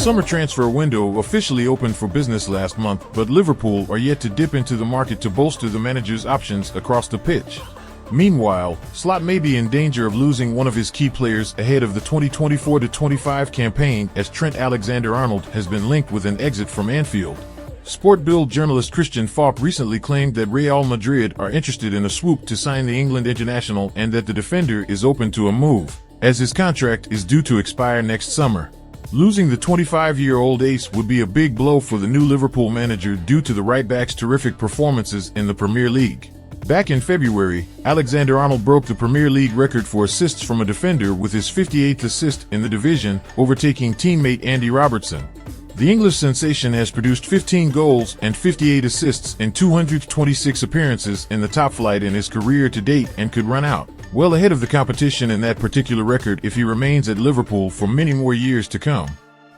summer transfer window officially opened for business last month, but Liverpool are yet to dip into the market to bolster the manager's options across the pitch. Meanwhile, Slot may be in danger of losing one of his key players ahead of the 2024-25 campaign, as Trent Alexander-Arnold has been linked with an exit from Anfield. Sport Bill journalist Christian Falk recently claimed that Real Madrid are interested in a swoop to sign the England international and that the defender is open to a move, as his contract is due to expire next summer. Losing the 25-year-old ace would be a big blow for the new Liverpool manager due to the right-back's terrific performances in the Premier League. Back in February, Alexander-Arnold broke the Premier League record for assists from a defender with his 58th assist in the division, overtaking teammate Andy Robertson. The English sensation has produced 15 goals and 58 assists in 226 appearances in the top flight in his career to date and could run out well ahead of the competition in that particular record if he remains at Liverpool for many more years to come.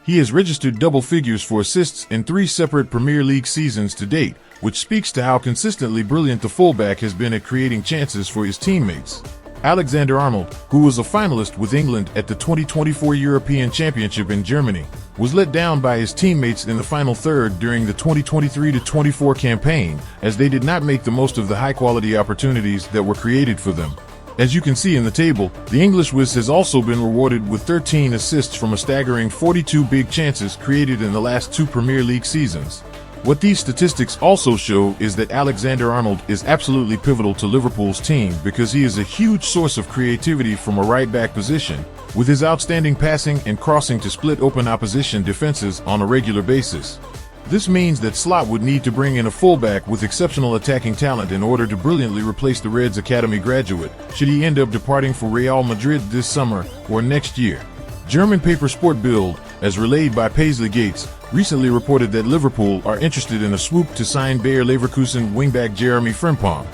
He has registered double figures for assists in 3 separate Premier League seasons to date, which speaks to how consistently brilliant the fullback has been at creating chances for his teammates. Alexander-Arnold, who was a finalist with England at the 2024 European Championship in Germany, was let down by his teammates in the final third during the 2023-24 campaign, as they did not make the most of the high-quality opportunities that were created for them. As you can see in the table, the English whiz has also been rewarded with 13 assists from a staggering 42 big chances created in the last 2 Premier League seasons. What these statistics also show is that Alexander-Arnold is absolutely pivotal to Liverpool's team because he is a huge source of creativity from a right-back position, with his outstanding passing and crossing to split open opposition defenses on a regular basis. This means that Slot would need to bring in a fullback with exceptional attacking talent in order to brilliantly replace the Reds Academy graduate, should he end up departing for Real Madrid this summer or next year. German paper Sport Bild, as relayed by Paisley Gates, recently reported that Liverpool are interested in a swoop to sign Bayer Leverkusen wingback Jeremy Frimpong.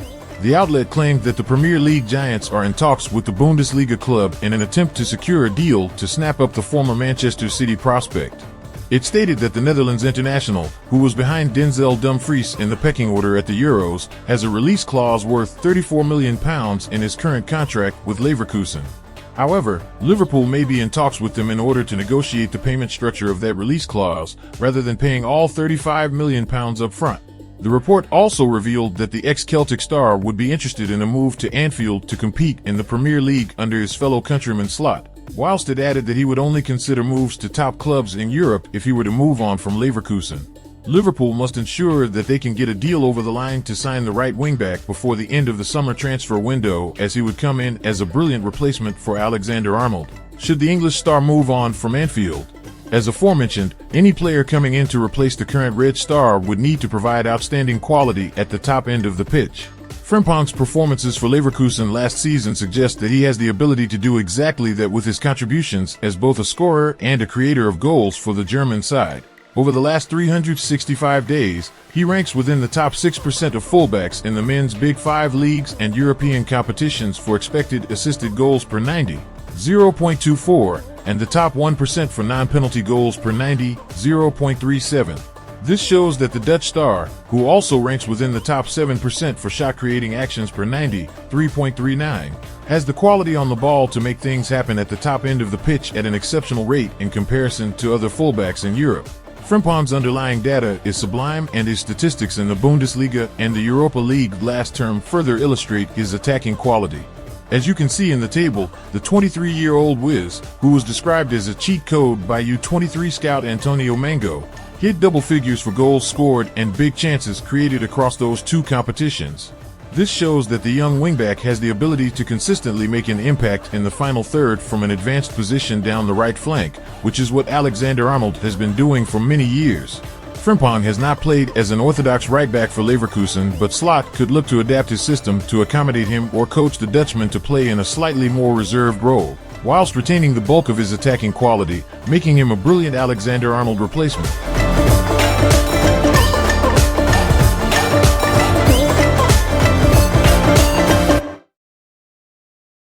The outlet claimed that the Premier League giants are in talks with the Bundesliga club in an attempt to secure a deal to snap up the former Manchester City prospect. It stated that the Netherlands international, who was behind Denzel Dumfries in the pecking order at the Euros, has a release clause worth £34 million in his current contract with Leverkusen. However, Liverpool may be in talks with them in order to negotiate the payment structure of that release clause, rather than paying all £35 million up front. The report also revealed that the ex-Celtic star would be interested in a move to Anfield to compete in the Premier League under his fellow countryman Slot, whilst it added that he would only consider moves to top clubs in Europe if he were to move on from Leverkusen. Liverpool must ensure that they can get a deal over the line to sign the right wingback before the end of the summer transfer window, as he would come in as a brilliant replacement for Alexander-Arnold, should the English star move on from Anfield. As aforementioned, any player coming in to replace the current Red Star would need to provide outstanding quality at the top end of the pitch. Frimpong's performances for Leverkusen last season suggest that he has the ability to do exactly that with his contributions as both a scorer and a creator of goals for the German side. Over the last 365 days, he ranks within the top 6% of fullbacks in the men's Big 5 leagues and European competitions for expected assisted goals per 90, 0.24, and the top 1% for non-penalty goals per 90, 0.37. This shows that the Dutch star, who also ranks within the top 7% for shot-creating actions per 90, 3.39, has the quality on the ball to make things happen at the top end of the pitch at an exceptional rate in comparison to other fullbacks in Europe. Frimpong's underlying data is sublime, and his statistics in the Bundesliga and the Europa League last term further illustrate his attacking quality. As you can see in the table, the 23-year-old whiz, who was described as a cheat code by U23 scout Antonio Mango, hit double figures for goals scored and big chances created across those 2 competitions. This shows that the young wingback has the ability to consistently make an impact in the final third from an advanced position down the right flank, which is what Alexander-Arnold has been doing for many years. Frimpong has not played as an orthodox right-back for Leverkusen, but Slot could look to adapt his system to accommodate him or coach the Dutchman to play in a slightly more reserved role, whilst retaining the bulk of his attacking quality, making him a brilliant Alexander-Arnold replacement.